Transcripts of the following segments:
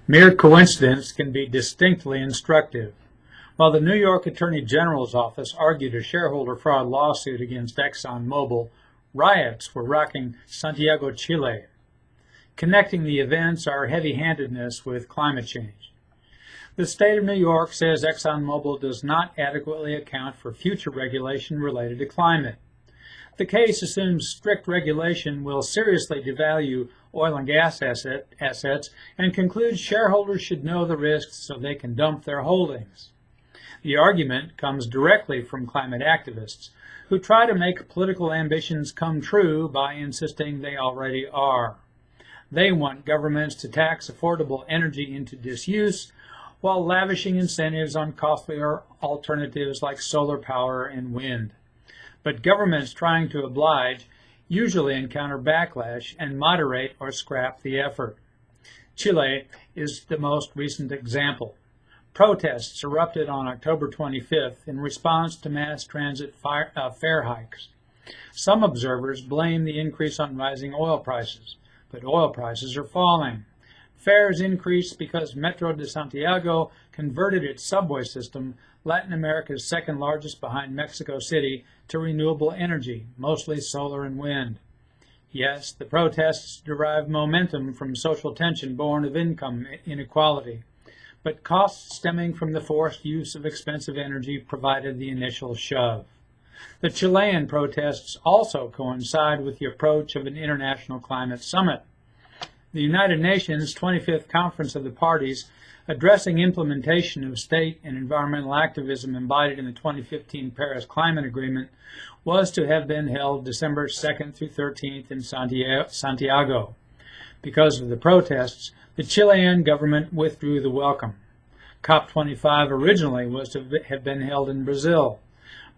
Mere coincidence can be distinctly instructive. While the New York Attorney General's office argued a shareholder fraud lawsuit against ExxonMobil, riots were rocking Santiago, Chile. Connecting the events are heavy-handedness with climate change. The state of New York says ExxonMobil does not adequately account for future regulation related to climate. The case assumes strict regulation will seriously devalue oil and gas assets and concludes shareholders should know the risks so they can dump their holdings. The argument comes directly from climate activists who try to make political ambitions come true by insisting they already are. They want governments to tax affordable energy into disuse while lavishing incentives on costlier alternatives like solar power and wind. But governments trying to oblige usually encounter backlash and moderate or scrap the effort. Chile is the most recent example. Protests erupted on October 25th in response to mass transit fare hikes. Some observers blame the increase on rising oil prices, but oil prices are falling. Fares increased because Metro de Santiago converted its subway system, Latin America's second largest behind Mexico City, to renewable energy, mostly solar and wind. Yes, the protests derive momentum from social tension born of income inequality, but costs stemming from the forced use of expensive energy provided the initial shove. The Chilean protests also coincide with the approach of an international climate summit. The United Nations 25th Conference of the Parties, addressing implementation of state and environmental activism embodied in the 2015 Paris Climate Agreement, was to have been held December 2nd through 13th in Santiago. Because of the protests, the Chilean government withdrew the welcome. COP25 originally was to have been held in Brazil,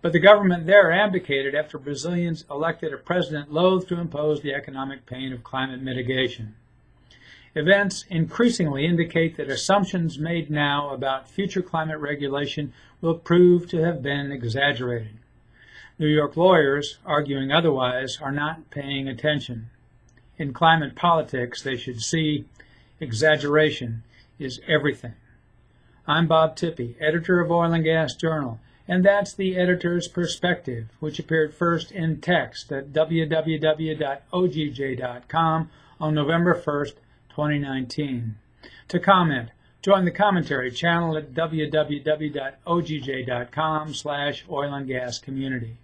but the government there abdicated after Brazilians elected a president loath to impose the economic pain of climate mitigation. Events increasingly indicate that assumptions made now about future climate regulation will prove to have been exaggerated. New York lawyers, arguing otherwise, are not paying attention. In climate politics, they should see exaggeration is everything. I'm Bob Tippie, editor of Oil and Gas Journal, and that's the editor's perspective, which appeared first in text at www.ogj.com on November 1st, 2019. To comment, join the commentary channel at www.ogj.com/oilandgascommunity.